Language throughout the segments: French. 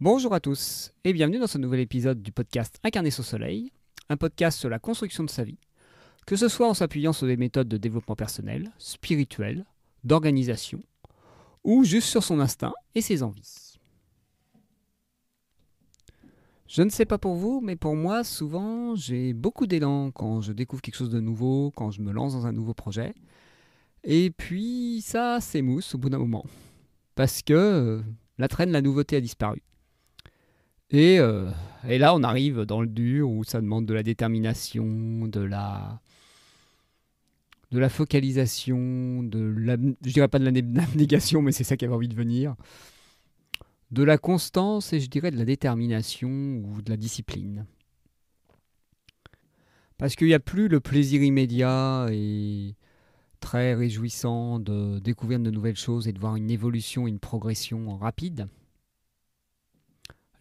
Bonjour à tous et bienvenue dans ce nouvel épisode du podcast Incarner son soleil, un podcast sur la construction de sa vie, que ce soit en s'appuyant sur des méthodes de développement personnel, spirituel, d'organisation, ou juste sur son instinct et ses envies. Je ne sais pas pour vous, mais pour moi, souvent, j'ai beaucoup d'élan quand je découvre quelque chose de nouveau, quand je me lance dans un nouveau projet. Et puis, ça s'émousse au bout d'un moment. Parce que la nouveauté a disparu. Et, euh, et là, on arrive dans le dur où ça demande de la détermination, de la focalisation, je dirais pas de l'abnégation, mais c'est ça qui avait envie de venir, de la constance et je dirais de la détermination ou de la discipline. Parce qu'il n'y a plus le plaisir immédiat et très réjouissant de découvrir de nouvelles choses et de voir une évolution, une progression rapide.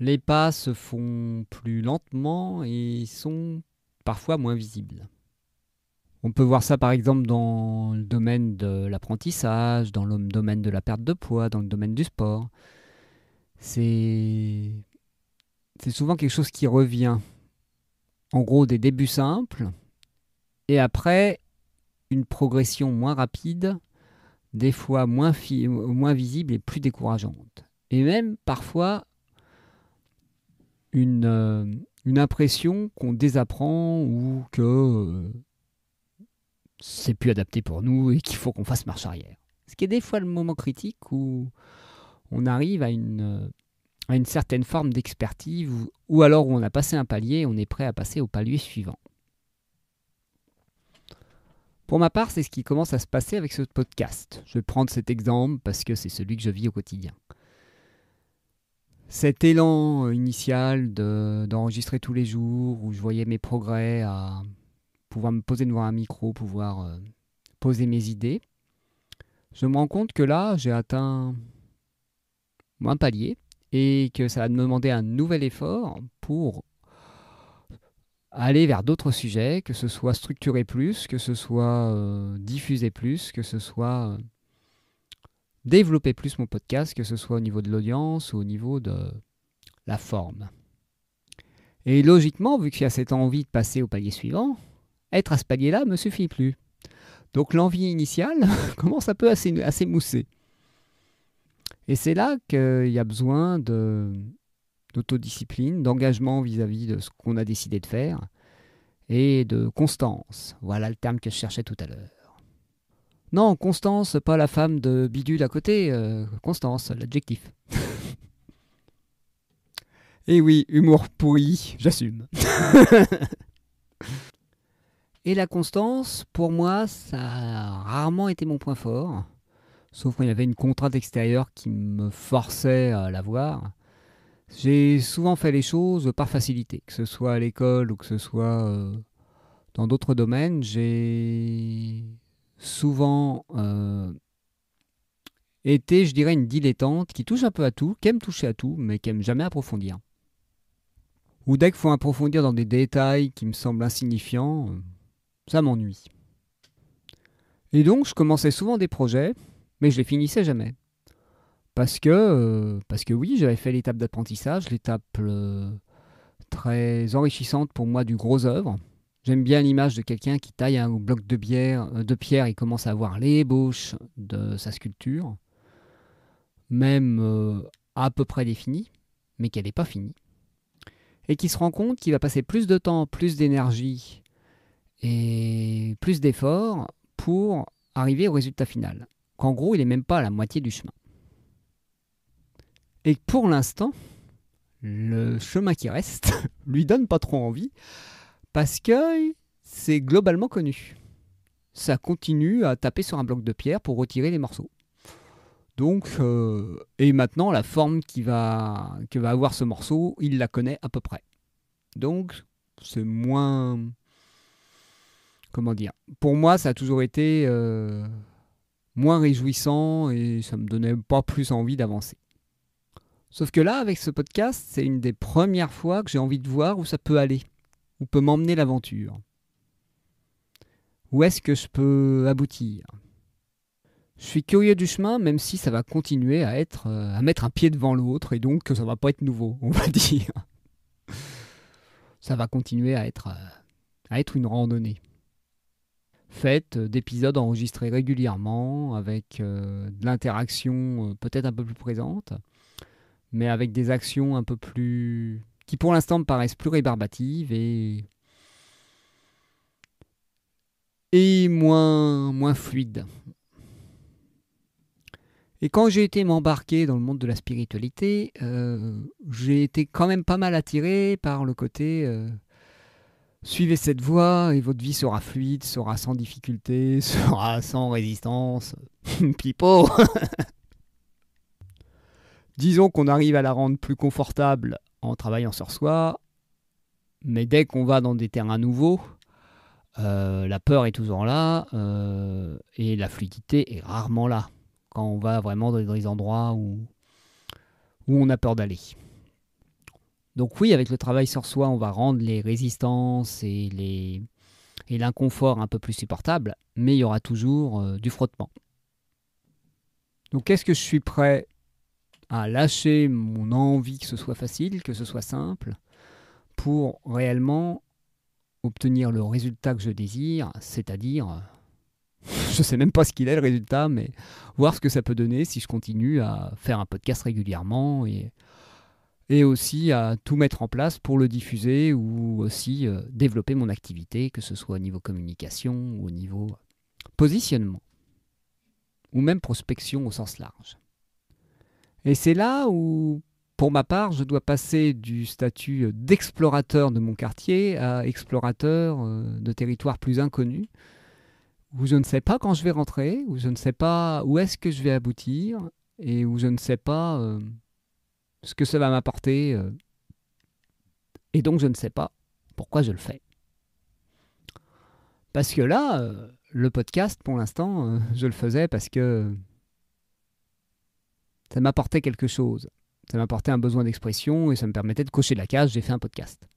Les pas se font plus lentement et sont parfois moins visibles. On peut voir ça par exemple dans le domaine de l'apprentissage, dans le domaine de la perte de poids, dans le domaine du sport. C'est souvent quelque chose qui revient. En gros, des débuts simples et après une progression moins rapide, des fois moins visible et plus décourageante. Et même parfois une impression qu'on désapprend ou que c'est plus adapté pour nous et qu'il faut qu'on fasse marche arrière. Ce qui est des fois le moment critique où on arrive à une certaine forme d'expertise ou alors où on a passé un palier et on est prêt à passer au palier suivant. Pour ma part, c'est ce qui commence à se passer avec ce podcast. Je vais prendre cet exemple parce que c'est celui que je vis au quotidien. Cet élan initial d'enregistrer tous les jours, où je voyais mes progrès, à pouvoir me poser devant un micro, pouvoir poser mes idées, je me rends compte que là, j'ai atteint un palier et que ça va me demander un nouvel effort pour aller vers d'autres sujets, que ce soit structurer plus, que ce soit diffuser plus, que ce soit développer plus mon podcast, que ce soit au niveau de l'audience ou au niveau de la forme. Et logiquement, vu qu'il y a cette envie de passer au palier suivant, être à ce palier-là ne me suffit plus. Donc l'envie initiale commence un peu à s'émousser. Et c'est là qu'il y a besoin d'autodiscipline, d'engagement vis-à-vis de ce qu'on a décidé de faire, et de constance. Voilà le terme que je cherchais tout à l'heure. Non, Constance, pas la femme de Bidule à côté, Constance, l'adjectif. Et oui, humour pourri, j'assume. Et la constance, pour moi, ça a rarement été mon point fort, sauf quand il y avait une contrainte extérieure qui me forçait à l'avoir. J'ai souvent fait les choses par facilité, que ce soit à l'école ou que ce soit dans d'autres domaines. J'ai souvent été, je dirais, une dilettante qui touche un peu à tout, qui aime toucher à tout, mais qui aime jamais approfondir. Ou dès qu'il faut approfondir dans des détails qui me semblent insignifiants, ça m'ennuie. Et donc, je commençais souvent des projets, mais je les finissais jamais. Parce que oui, j'avais fait l'étape d'apprentissage, l'étape très enrichissante pour moi du gros œuvre. J'aime bien l'image de quelqu'un qui taille un bloc de pierre et commence à voir l'ébauche de sa sculpture, même à peu près définie, mais qu'elle n'est pas finie. Et qui se rend compte qu'il va passer plus de temps, plus d'énergie et plus d'efforts pour arriver au résultat final. Qu'en gros, il n'est même pas à la moitié du chemin. Et pour l'instant, le chemin qui reste lui donne pas trop envie parce que c'est globalement connu. Ça continue à taper sur un bloc de pierre pour retirer les morceaux. Donc, et maintenant, la forme que va avoir ce morceau, il la connaît à peu près. Donc, c'est moins... Comment dire ? Pour moi, ça a toujours été moins réjouissant et ça me donnait pas plus envie d'avancer. Sauf que là, avec ce podcast, c'est une des premières fois que j'ai envie de voir où ça peut aller, où peut m'emmener l'aventure. Où est-ce que je peux aboutir ? Je suis curieux du chemin, même si ça va continuer à être à mettre un pied devant l'autre, et donc que ça va pas être nouveau, on va dire. Ça va continuer à être une randonnée. Faite d'épisodes enregistrés régulièrement, avec de l'interaction peut-être un peu plus présente, mais avec des actions un peu plus... qui pour l'instant me paraissent plus rébarbatives et moins fluides. Et quand j'ai été m'embarquer dans le monde de la spiritualité, j'ai été quand même pas mal attiré par le côté suivez cette voie et votre vie sera fluide, sera sans difficulté, sera sans résistance. Pipo. Disons qu'on arrive à la rendre plus confortable en travaillant sur soi, mais dès qu'on va dans des terrains nouveaux, la peur est toujours là et la fluidité est rarement là quand on va vraiment dans des endroits où on a peur d'aller. Donc oui, avec le travail sur soi, on va rendre les résistances et l'inconfort un peu plus supportables, mais il y aura toujours du frottement. Donc est-ce que je suis prêt à lâcher mon envie que ce soit facile, que ce soit simple, pour réellement obtenir le résultat que je désire, c'est-à-dire, je ne sais même pas ce qu'il est le résultat, mais voir ce que ça peut donner si je continue à faire un podcast régulièrement et aussi à tout mettre en place pour le diffuser ou aussi développer mon activité, que ce soit au niveau communication ou au niveau positionnement, ou même prospection au sens large. Et c'est là où, pour ma part, je dois passer du statut d'explorateur de mon quartier à explorateur de territoires plus inconnus, où je ne sais pas quand je vais rentrer, où je ne sais pas où est-ce que je vais aboutir, et où je ne sais pas ce que ça va m'apporter, et donc je ne sais pas pourquoi je le fais. Parce que là, le podcast, pour l'instant, je le faisais parce que ça m'apportait quelque chose. Ça m'apportait un besoin d'expression et ça me permettait de cocher la case, j'ai fait un podcast.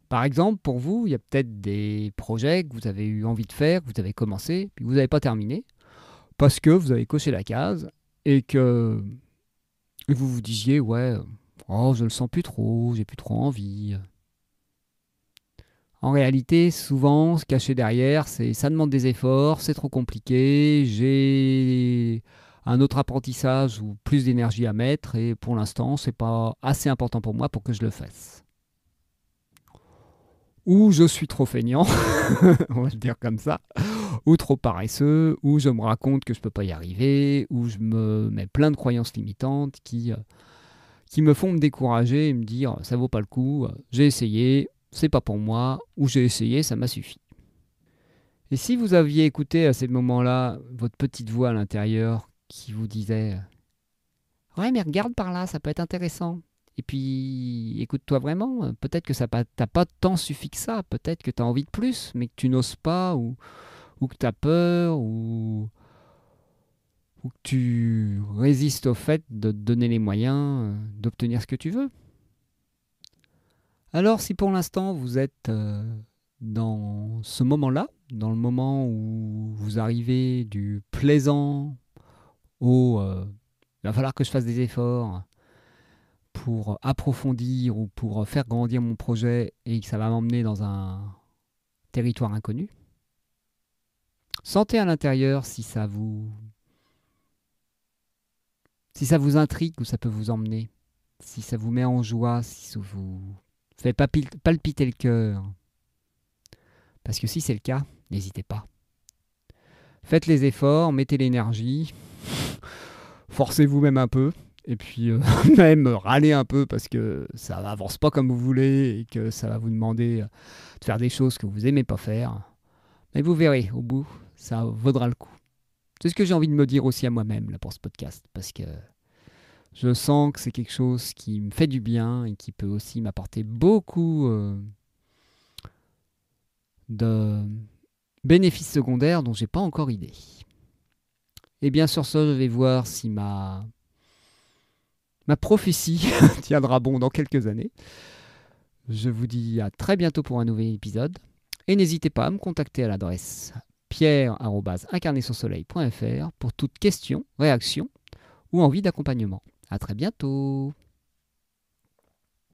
Par exemple, pour vous, il y a peut-être des projets que vous avez eu envie de faire, que vous avez commencé, puis vous n'avez pas terminé, parce que vous avez coché la case et que vous vous disiez, ouais, oh, je le sens plus trop, j'ai plus trop envie. En réalité, souvent, se cacher derrière, c'est ça demande des efforts, c'est trop compliqué, j'ai un autre apprentissage ou plus d'énergie à mettre et pour l'instant, c'est pas assez important pour moi pour que je le fasse. Ou je suis trop feignant, on va le dire comme ça, ou trop paresseux, ou je me raconte que je peux pas y arriver, ou je me mets plein de croyances limitantes qui me font me décourager et me dire ça vaut pas le coup, j'ai essayé, c'est pas pour moi, ou j'ai essayé, ça m'a suffi. Et si vous aviez écouté à ces moments-là votre petite voix à l'intérieur qui vous disait ouais mais regarde par là, ça peut être intéressant. Et puis écoute-toi vraiment, peut-être que t'as pas tant suffi que ça, peut-être que tu as envie de plus, mais que tu n'oses pas, ou que tu as peur, ou que tu résistes au fait de te donner les moyens d'obtenir ce que tu veux. Alors si pour l'instant vous êtes dans ce moment-là, dans le moment où vous arrivez du plaisant au il va falloir que je fasse des efforts pour approfondir ou pour faire grandir mon projet et que ça va m'emmener dans un territoire inconnu, sentez à l'intérieur si ça vous intrigue ou ça peut vous emmener, si ça vous met en joie, si ça vous fait palpiter le cœur. Parce que si c'est le cas, n'hésitez pas. Faites les efforts, mettez l'énergie, forcez-vous même un peu, et puis même râlez un peu parce que ça avance pas comme vous voulez et que ça va vous demander de faire des choses que vous aimez pas faire. Mais vous verrez, au bout, ça vaudra le coup. C'est ce que j'ai envie de me dire aussi à moi-même là, pour ce podcast, parce que je sens que c'est quelque chose qui me fait du bien et qui peut aussi m'apporter beaucoup de bénéfices secondaires dont j'ai pas encore idée. Et bien sur ce, je vais voir si ma prophétie tiendra bon dans quelques années. Je vous dis à très bientôt pour un nouvel épisode. Et n'hésitez pas à me contacter à l'adresse pierre@incarnersunsoleil.fr pour toute question, réaction ou envie d'accompagnement. À très bientôt.